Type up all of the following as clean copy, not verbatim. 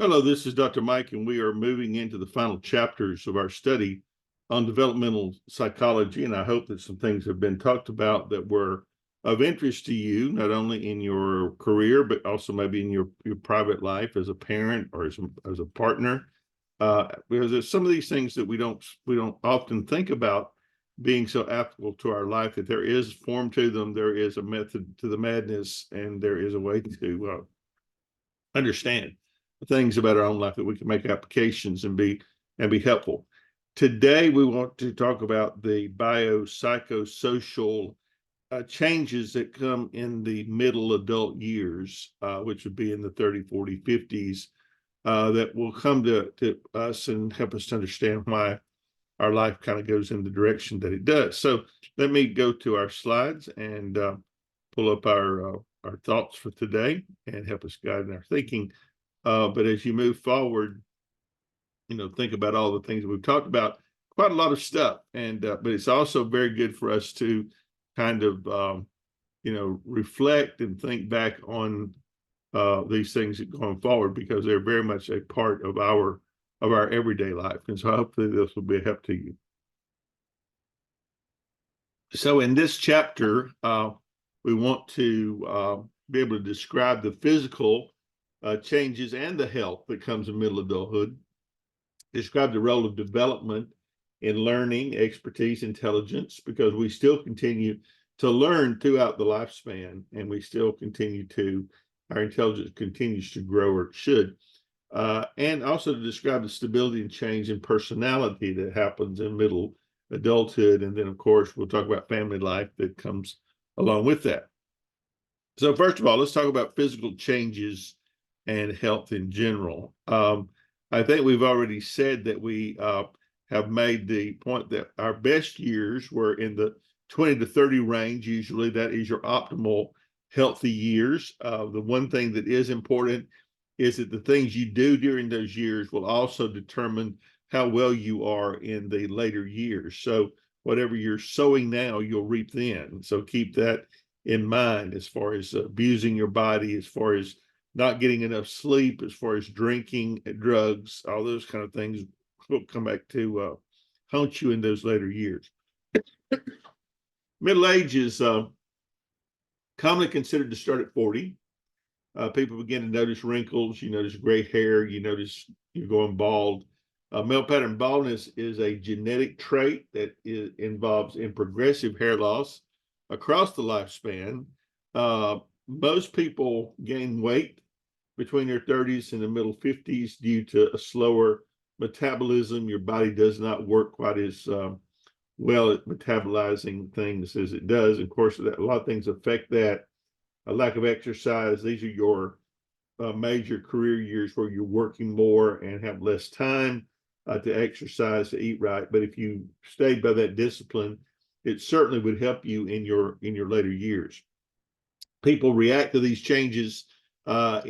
Hello, this is Dr. Mike, and we are moving into the final chapters of our study on developmental psychology. And I hope that some things have been talked about that were of interest to you, not only in your career, but also maybe in your private life as a parent or as a partner. Because there's some of these things that we don't often think about being so applicable to our life, that there is form to them, there is a method to the madness, and there is a way to understand things about our own life that we can make applications and be helpful. Today, we want to talk about the biopsychosocial changes that come in the middle adult years, which would be in the 30, 40, 50s, that will come to us and help us to understand why our life kind of goes in the direction that it does. So let me go to our slides and pull up our thoughts for today and help us guide in our thinking. But as you move forward, think about all the things we've talked about, quite a lot of stuff. And but it's also very good for us to kind of reflect and think back on these things going forward, because they're very much a part of our everyday life. And so hopefully this will be a help to you. So in this chapter, we want to be able to describe the physical changes and the health that comes in middle adulthood, describe the role of development in learning, expertise, intelligence, because we still continue to learn throughout the lifespan, and we still our intelligence continues to grow, or it should. And also to describe the stability and change in personality that happens in middle adulthood. And then, of course, we'll talk about family life that comes along with that. So first of all, let's talk about physical changes and health in general. I think we've already said that we have made the point that our best years were in the 20 to 30 range. Usually that is your optimal healthy years. The one thing that is important is that the things you do during those years will also determine how well you are in the later years. So whatever you're sowing now, you'll reap then. So keep that in mind as far as abusing your body, as far as not getting enough sleep, as far as drinking, drugs, all those kind of things will come back to haunt you in those later years. Middle age is commonly considered to start at 40. People begin to notice wrinkles, you notice gray hair, you notice you're going bald. Male pattern baldness is a genetic trait that involves in progressive hair loss across the lifespan. Most people gain weight between their 30s and the middle 50s due to a slower metabolism. Your body does not work quite as well at metabolizing things as it does. Of course, a lot of things affect that. A lack of exercise. These are your major career years where you're working more and have less time to exercise, to eat right. But if you stayed by that discipline, it certainly would help you in your later years. People react to these changes their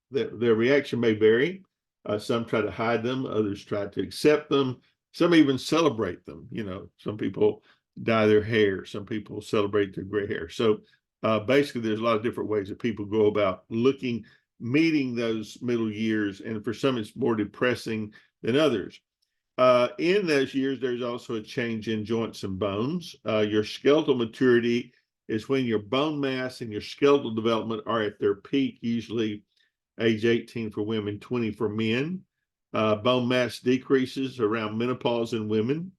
reaction may vary. Some try to hide them, others try to accept them, some even celebrate them. Some people dye their hair, some people celebrate their gray hair. So basically, there's a lot of different ways that people go about meeting those middle years, and for some it's more depressing than others. In those years, there's also a change in joints and bones. Your skeletal maturity is when your bone mass and your skeletal development are at their peak, usually age 18 for women, 20 for men. Bone mass decreases around menopause in women,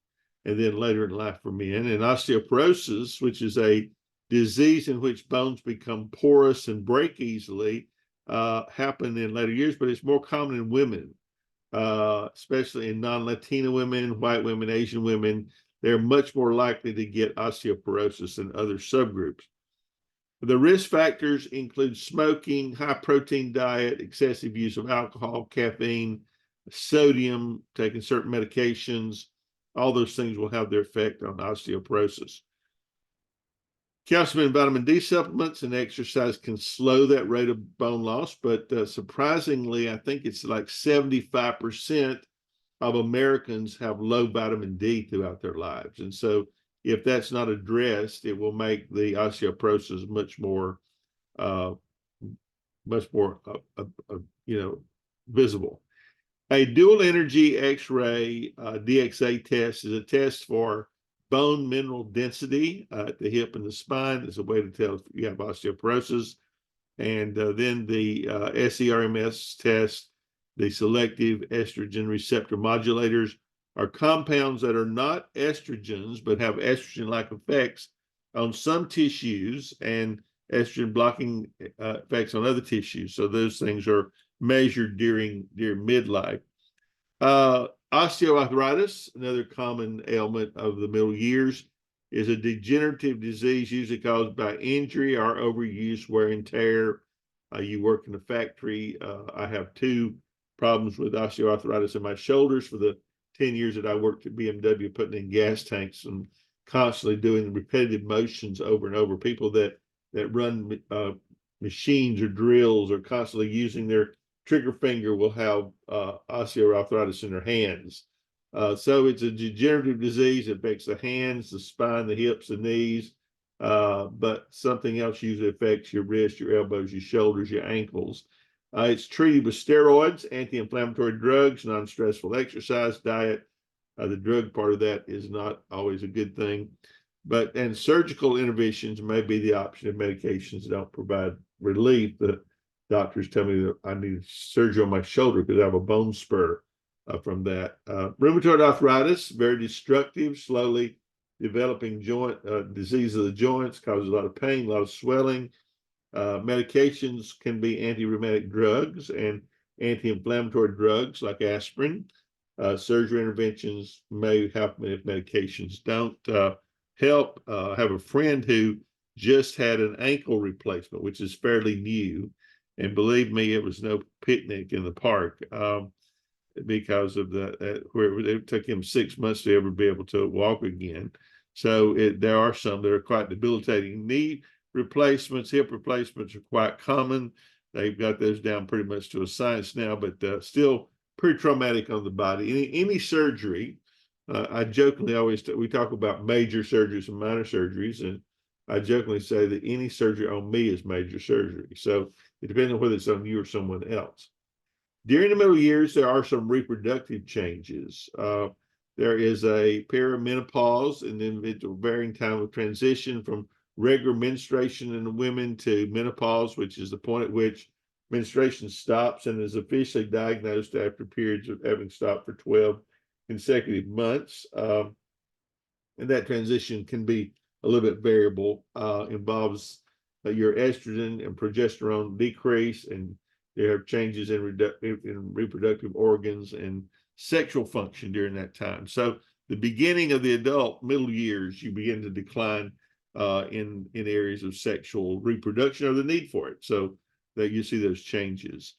and then later in life for men. And osteoporosis, which is a disease in which bones become porous and break easily, happen in later years, but it's more common in women, especially in non-Latina women, white women, Asian women. They're much more likely to get osteoporosis than other subgroups. The risk factors include smoking, high protein diet, excessive use of alcohol, caffeine, sodium, taking certain medications. All those things will have their effect on osteoporosis. Calcium and vitamin D supplements and exercise can slow that rate of bone loss, but surprisingly, I think it's like 75% of Americans have low vitamin D throughout their lives. And so if that's not addressed, it will make the osteoporosis much more much more, visible. A dual energy X-ray DXA test is a test for bone mineral density at the hip and the spine. It's a way to tell if you have osteoporosis. And then the SERMS test, the selective estrogen receptor modulators, are compounds that are not estrogens but have estrogen-like effects on some tissues and estrogen blocking effects on other tissues. So those things are measured during midlife. Osteoarthritis, another common ailment of the middle years, is a degenerative disease usually caused by injury or overuse, wear and tear. You work in a factory. I have 2 problems with osteoarthritis in my shoulders for the 10 years that I worked at BMW, putting in gas tanks and constantly doing repetitive motions over and over. People that run machines or drills or constantly using their trigger finger will have osteoarthritis in their hands. So it's a degenerative disease. It affects the hands, the spine, the hips, the knees, but something else usually affects your wrists, your elbows, your shoulders, your ankles. It's treated with steroids, anti-inflammatory drugs, non-stressful exercise, diet. The drug part of that is not always a good thing. And surgical interventions may be the option if medications don't provide relief. The doctors tell me that I need surgery on my shoulder because I have a bone spur from that. Rheumatoid arthritis, very destructive, slowly developing joint disease of the joints, causes a lot of pain, a lot of swelling. Medications can be anti-rheumatic drugs and anti-inflammatory drugs like aspirin. Surgery interventions may happen if medications don't help. I have a friend who just had an ankle replacement, which is fairly new. And believe me, it was no picnic in the park because of where it took him 6 months to ever be able to walk again. So there are some that are quite debilitating. Knee replacements, hip replacements are quite common. They've got those down pretty much to a science now, but still pretty traumatic on the body. Any surgery, I jokingly we talk about major surgeries and minor surgeries, and I jokingly say that any surgery on me is major surgery. So it depends on whether it's on you or someone else. During the middle years, there are some reproductive changes. There is a perimenopause, an individual varying time of transition from regular menstruation in the women to menopause, which is the point at which menstruation stops and is officially diagnosed after periods of having stopped for 12 consecutive months. And that transition can be a little bit variable, involves your estrogen and progesterone decrease, and there are changes in reproductive organs and sexual function during that time. So the beginning of the adult middle years, you begin to decline in areas of sexual reproduction or the need for it. So that you see those changes.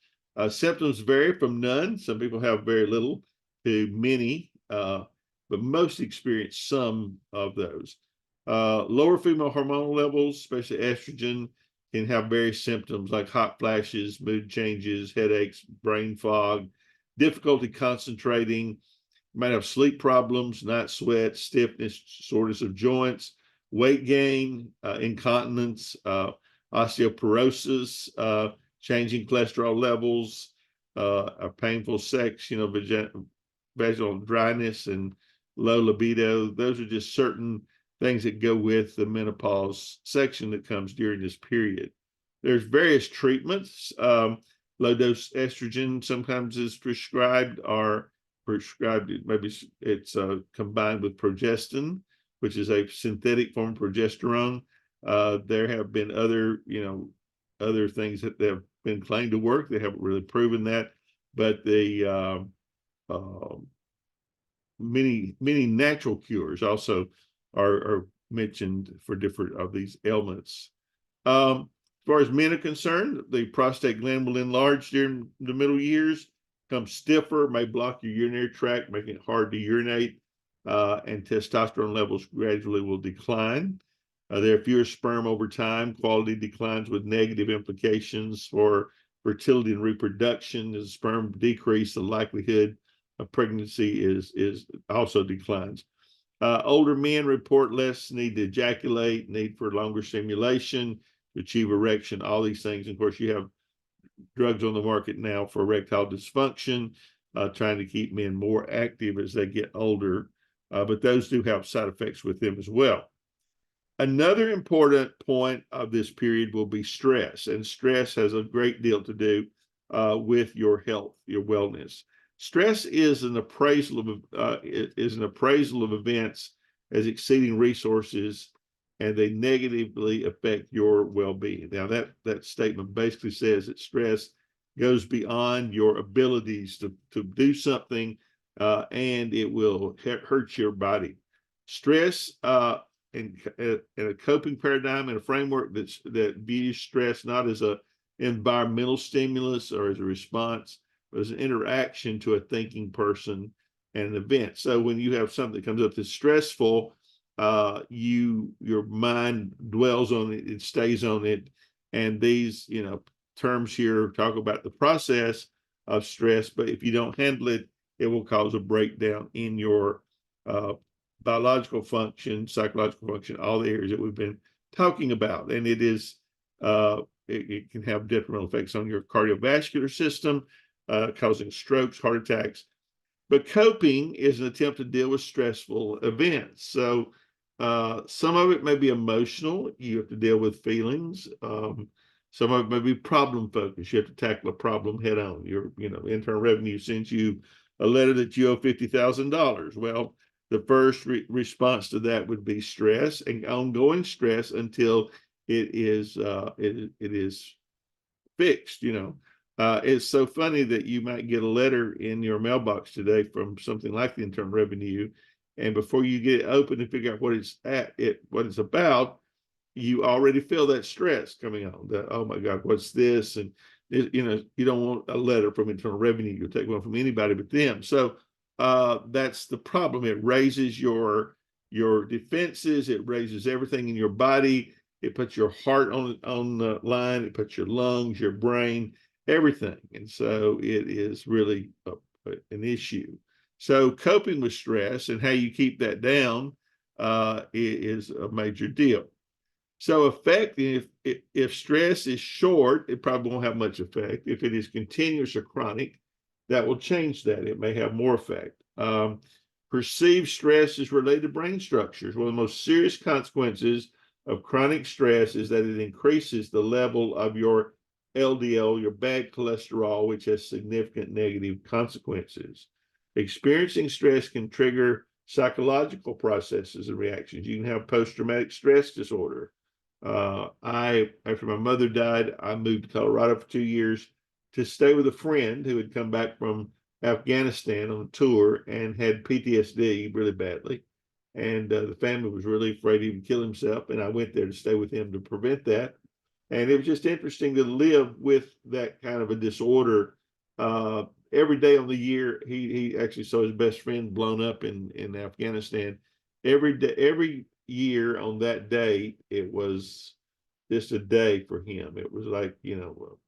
Symptoms vary from none. Some people have very little to many, but most experience some of those. Lower female hormonal levels, especially estrogen, can have various symptoms like hot flashes, mood changes, headaches, brain fog, difficulty concentrating. You might have sleep problems, night sweats, stiffness, soreness of joints, weight gain, incontinence, osteoporosis, changing cholesterol levels, a painful sex, vaginal dryness and low libido. Those are just certain things that go with the menopause section that comes during this period. There's various treatments. Low dose estrogen sometimes is prescribed, maybe it's combined with progestin, which is a synthetic form of progesterone. There have been other things that have been claimed to work. They haven't really proven that, but the many natural cures also are mentioned for different of these ailments. As far as men are concerned, the prostate gland will enlarge during the middle years, become stiffer, may block your urinary tract, making it hard to urinate, and testosterone levels gradually will decline. There are fewer sperm over time. Quality declines with negative implications for fertility and reproduction. As sperm decrease, the likelihood of pregnancy is also declines. Older men report less need to ejaculate, need for longer stimulation to achieve erection, all these things. Of course, you have drugs on the market now for erectile dysfunction, trying to keep men more active as they get older. But those do have side effects with them as well. Another important point of this period will be stress, and stress has a great deal to do with your health, your wellness. Stress is an appraisal of events as exceeding resources, and they negatively affect your well-being. Now, that statement basically says that stress goes beyond your abilities to do something, and it will hurt your body. Stress in a coping paradigm and a framework that views stress not as an environmental stimulus or as a response, but as an interaction to a thinking person and an event. So when you have something that comes up that's stressful, your mind dwells on it, it stays on it, and these terms here talk about the process of stress. But if you don't handle it, it will cause a breakdown in your biological function, psychological function, all the areas that we've been talking about. And it can have detrimental effects on your cardiovascular system, causing strokes, heart attacks. But coping is an attempt to deal with stressful events. So some of it may be emotional. You have to deal with feelings. Some of it may be problem focused. You have to tackle a problem head on. Your Internal Revenue sends you a letter that you owe $50,000. Well, the first response to that would be stress and ongoing stress until it is fixed. It's so funny that you might get a letter in your mailbox today from something like the Internal Revenue, and before you get it open and figure out what it's about, you already feel that stress coming on. That, oh my God, what's this? And you don't want a letter from Internal Revenue. You'll take one from anybody but them. So that's the problem. It raises your defenses. It raises everything in your body. It puts your heart on the line. It puts your lungs, your brain, everything. And so it is really an issue. So coping with stress and how you keep that down is a major deal. So effect, if stress is short, it probably won't have much effect. If it is continuous or chronic, that will change that. It may have more effect. Perceived stress is related to brain structures. One of the most serious consequences of chronic stress is that it increases the level of your LDL, your bad cholesterol, which has significant negative consequences. Experiencing stress can trigger psychological processes and reactions. You can have post-traumatic stress disorder. After my mother died, I moved to Colorado for 2 years to stay with a friend who had come back from Afghanistan on a tour and had PTSD really badly. And the family was really afraid he would kill himself. And I went there to stay with him to prevent that. And it was just interesting to live with that kind of a disorder. Every day on the year, he actually saw his best friend blown up in Afghanistan. Every year on that day, it was just a day for him. It was like, John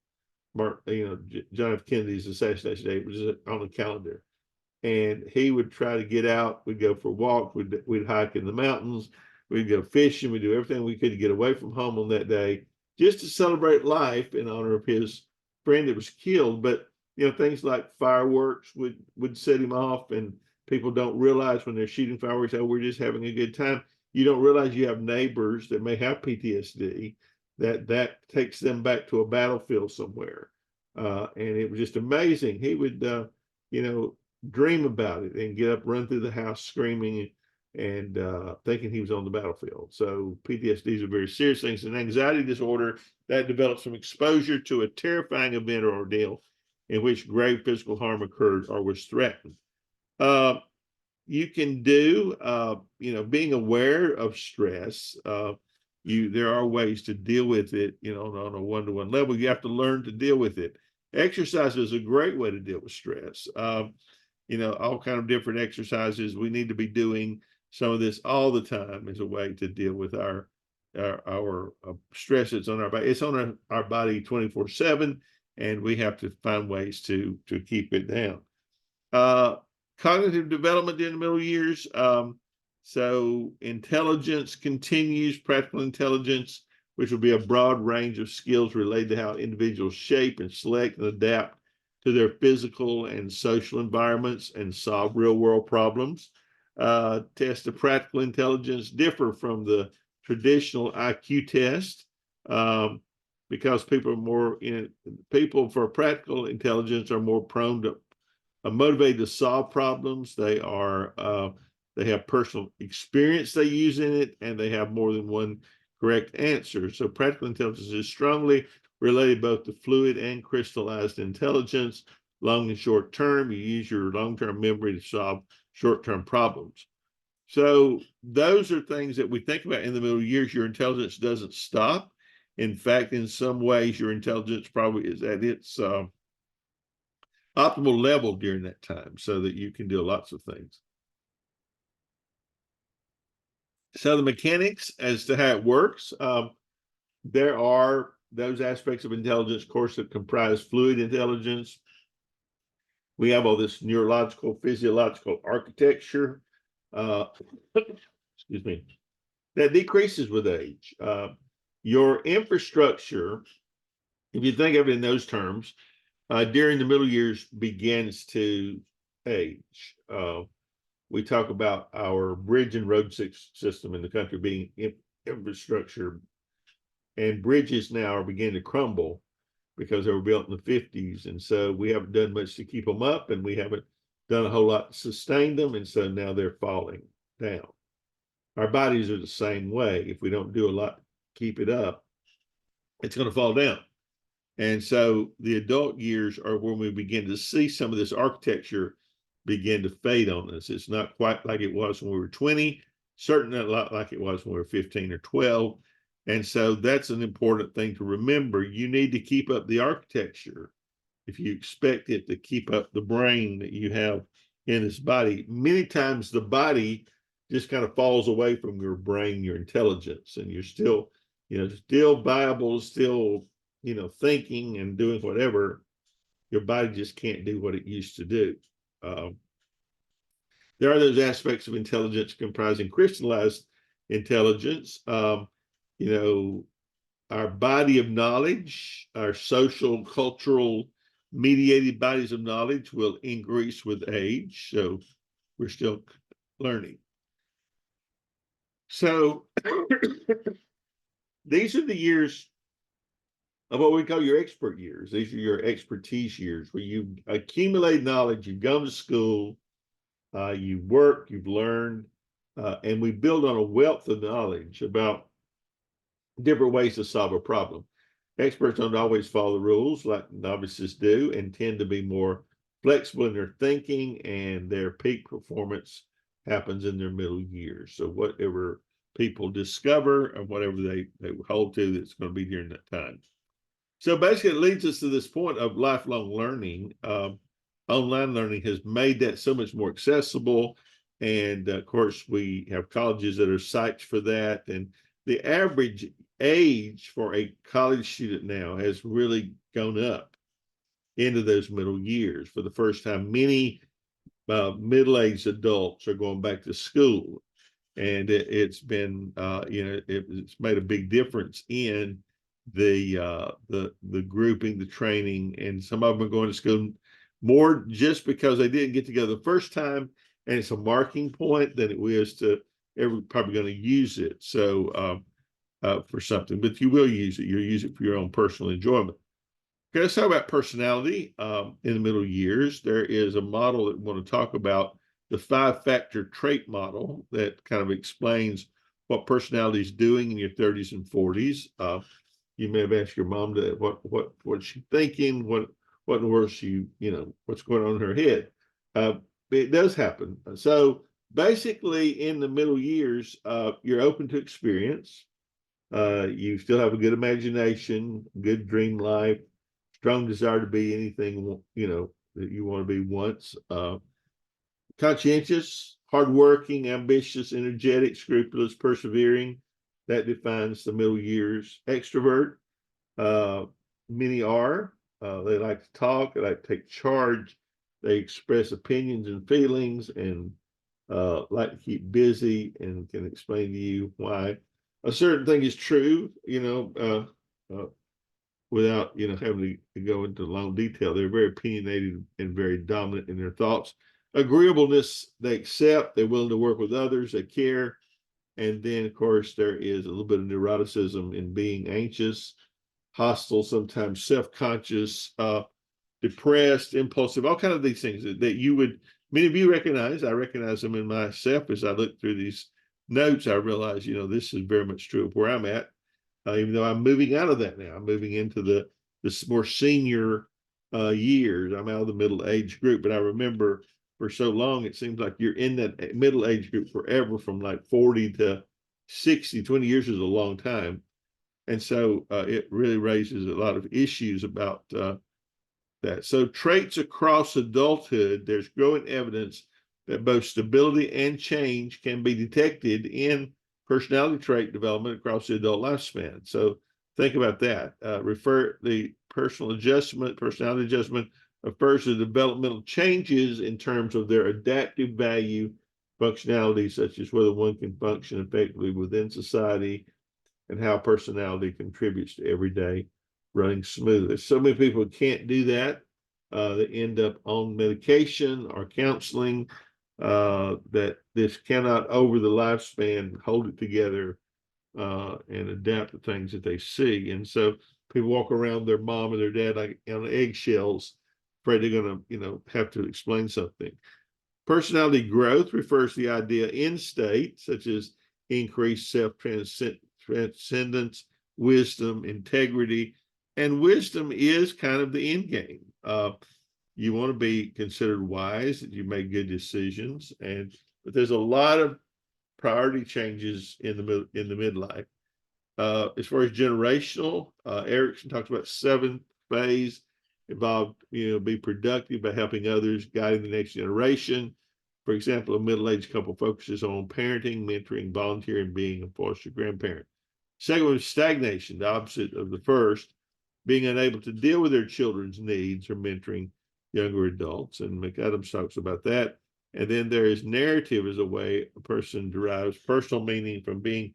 F. Kennedy's assassination day. It was on the calendar. And he would try to get out. We'd go for walks. We'd hike in the mountains. We'd go fishing. We'd do everything we could to get away from home on that day, just to celebrate life in honor of his friend that was killed. But things like fireworks would set him off, and people don't realize when they're shooting fireworks, oh, we're just having a good time. You don't realize you have neighbors that may have PTSD, that takes them back to a battlefield somewhere. And it was just amazing. He would, dream about it and get up, run through the house screaming and thinking he was on the battlefield. So PTSD is a very serious thing. It's an anxiety disorder that develops from exposure to a terrifying event or ordeal in which grave physical harm occurred or was threatened. You can do, being aware of stress. There are ways to deal with it, on a one-to-one level. You have to learn to deal with it. Exercise is a great way to deal with stress. All kind of different exercises. We need to be doing some of this all the time as a way to deal with our stress that's on our body. It's on our body 24/7, and we have to find ways to keep it down. Cognitive development in the middle years. So intelligence continues, practical intelligence, which will be a broad range of skills related to how individuals shape and select and adapt to their physical and social environments and solve real-world problems. Tests of practical intelligence differ from the traditional IQ test because people for practical intelligence are more prone to motivated to solve problems. They have personal experience they use in it, and they have more than one correct answer. So practical intelligence is strongly related both to fluid and crystallized intelligence. Long and short term, you use your long-term memory to solve short-term problems. So those are things that we think about in the middle years. Your intelligence doesn't stop. In fact, in some ways, your intelligence probably is at its optimal level during that time so that you can do lots of things. So the mechanics as to how it works, there are those aspects of intelligence, of course, that comprise fluid intelligence. We have all this neurological, physiological architecture, excuse me, that decreases with age. Your infrastructure, if you think of it in those terms, during the middle years begins to age. We talk about our bridge and road system in the country being infrastructure, and bridges now are beginning to crumble because they were built in the 50s. And so we haven't done much to keep them up, and we haven't done a whole lot to sustain them. And so now they're falling down. Our bodies are the same way. If we don't do a lot to keep it up, it's going to fall down. And so the adult years are when we begin to see some of this architecture begin to fade on us. It's not quite like it was when we were 20, certainly not like it was when we were 15 or 12. And so that's an important thing to remember. You need to keep up the architecture if you expect it to keep up the brain that you have in this body. Many times the body just kind of falls away from your brain, your intelligence, and you're still, still viable, still, thinking and doing whatever. Your body just can't do what it used to do. There are those aspects of intelligence comprising crystallized intelligence. Our body of knowledge, our social, cultural, mediated bodies of knowledge will increase with age. So we're still learning. So these are the years of what we call your expert years. These are your expertise years where you accumulate knowledge, you've gone to school, you work, you've learned, and we build on a wealth of knowledge about different ways to solve a problem. Experts don't always follow the rules like novices do, and tend to be more flexible in their thinking, and their peak performance happens in their middle years. So whatever people discover or whatever they hold to, that's going to be during that time. So basically, it leads us to this point of lifelong learning. Online learning has made that so much more accessible. And of course, we have colleges that are sites for that. And the average age for a college student now has really gone up into those middle years. For the first time, many middle-aged adults are going back to school. And it's been, it's made a big difference in the grouping, the training, and some of them are going to school more just because they didn't get together the first time, and it's a marking point than it is to probably going to use it for something. But you will use it. You'll use it for your own personal enjoyment. Okay, let's talk about personality in the middle years. There is a model that we want to talk about, the 5-factor trait model, that kind of explains what personality is doing in your 30s and 40s. You may have asked your mom what's she thinking, what in the world what's going on in her head. It does happen. So basically, in the middle years, you're open to experience. You still have a good imagination, good dream life, strong desire to be anything that you want to be once. Conscientious, hardworking, ambitious, energetic, scrupulous, persevering. That defines the middle years. Extrovert, many are. They like to talk, they like to take charge, they express opinions and feelings, and like to keep busy, and can explain to you why a certain thing is true, without having to go into long detail. They're very opinionated and very dominant in their thoughts. Agreeableness, they accept, they're willing to work with others, they care. And then, of course, there is a little bit of neuroticism in being anxious, hostile, sometimes self-conscious, depressed, impulsive, all kind of these things that you would, many of you recognize. I recognize them in myself as I look through these notes. I realize, this is very much true of where I'm at. Even though I'm moving out of that now, I'm moving into the more senior years. I'm out of the middle age group, but I remember for so long, it seems like you're in that middle age group forever, from like 40 to 60. 20 years is a long time. And so it really raises a lot of issues about that. So traits across adulthood, there's growing evidence that both stability and change can be detected in personality trait development across the adult lifespan. So think about that. The personality adjustment refers to developmental changes in terms of their adaptive value, functionality, such as whether one can function effectively within society and how personality contributes to everyday running smoothly. So many people can't do that. They end up on medication or counseling, that this cannot, over the lifespan, hold it together and adapt to things that they see. And so people walk around their mom and their dad like on eggshells, afraid they're going to, have to explain something. Personality growth refers to the idea in state, such as increased self-transcendence, wisdom, integrity, and wisdom is kind of the end game. You want to be considered wise, that you make good decisions, but there's a lot of priority changes in the midlife. As far as generational, Erickson talks about 7th phase involved, be productive by helping others, guiding the next generation. For example, a middle-aged couple focuses on parenting, mentoring, volunteering, being a foster grandparent. Second one is stagnation, the opposite of the first, being unable to deal with their children's needs or mentoring younger adults. And McAdams talks about that. And then there is narrative as a way a person derives personal meaning from being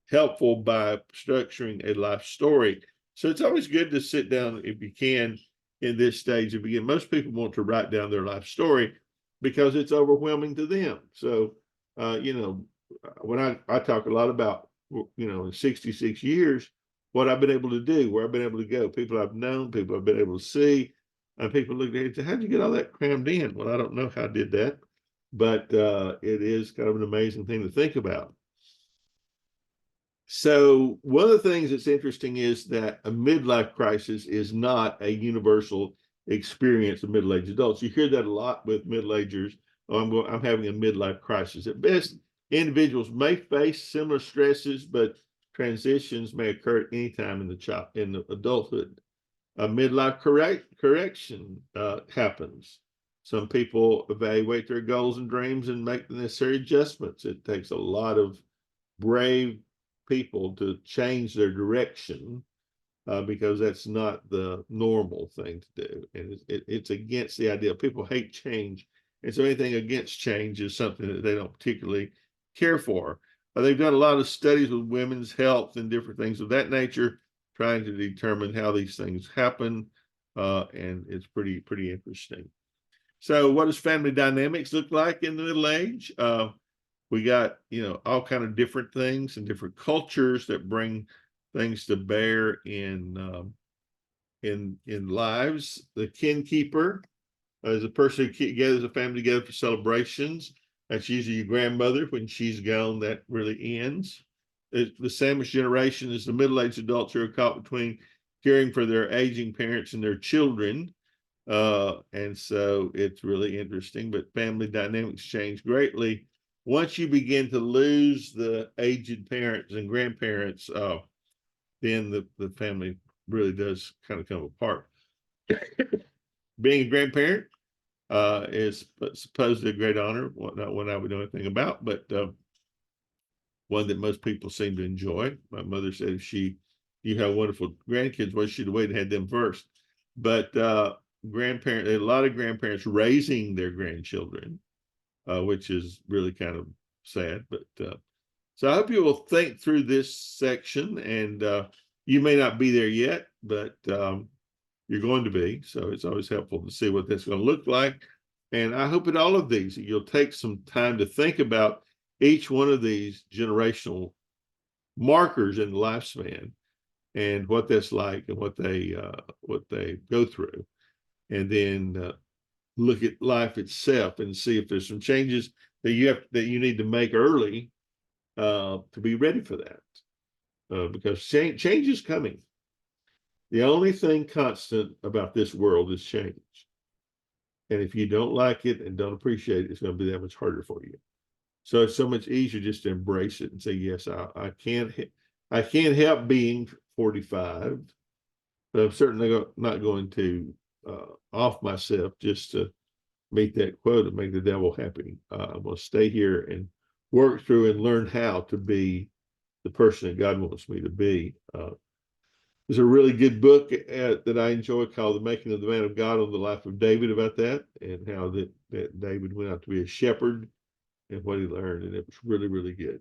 helpful by structuring a life story. So it's always good to sit down, if you can, in this stage of begin. Most people want to write down their life story because it's overwhelming to them. So, when I talk a lot about, in 66 years, what I've been able to do, where I've been able to go, people I've known, people I've been able to see, and people look at it and say, how'd you get all that crammed in? Well, I don't know how I did that, but it is kind of an amazing thing to think about. So one of the things that's interesting is that a midlife crisis is not a universal experience of middle-aged adults. You hear that a lot with middle-agers. Oh, I'm having a midlife crisis. At best, individuals may face similar stresses, but transitions may occur at any time in the adulthood. A midlife correction happens. Some people evaluate their goals and dreams and make the necessary adjustments. It takes a lot of brave people to change their direction because that's not the normal thing to do. And it's against the idea. People hate change. And so anything against change is something that they don't particularly care for. They've done a lot of studies with women's health and different things of that nature, trying to determine how these things happen. And it's pretty interesting. So what does family dynamics look like in the middle age? We got, all kind of different things and different cultures that bring things to bear in lives. The kin keeper is a person who gathers a family together for celebrations. That's usually your grandmother. When she's gone, that really ends. The sandwich generation is the middle-aged adults who are caught between caring for their aging parents and their children. And so it's really interesting, but family dynamics change greatly. Once you begin to lose the aged parents and grandparents, then the family really does kind of come apart. Being a grandparent is supposedly a great honor, not one I would know anything about, but one that most people seem to enjoy. My mother said if you have wonderful grandkids, well, she'd have waited and had them first. But a lot of grandparents raising their grandchildren, which is really kind of sad, but So I hope you will think through this section, and you may not be there yet, but you're going to be. So it's always helpful to see what that's going to look like. And I hope in all of these, you'll take some time to think about each one of these generational markers in the lifespan and what that's like and what they go through. And then look at life itself and see if there's some changes that you need to make early to be ready for that. Because change is coming. The only thing constant about this world is change. And if you don't like it and don't appreciate it, it's going to be that much harder for you. So it's so much easier just to embrace it and say, yes, I can't help being 45, but I'm certainly not going to off myself just to meet that quote and make the devil happy. I'm going to stay here and work through and learn how to be the person that God wants me to be. There's a really good book that I enjoy called The Making of the Man of God, on the life of David, about that, and how that David went out to be a shepherd and what he learned. And it was really, really good.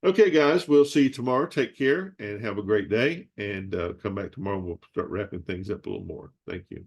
Okay, guys, we'll see you tomorrow. Take care and have a great day. And come back tomorrow. We'll start wrapping things up a little more. Thank you.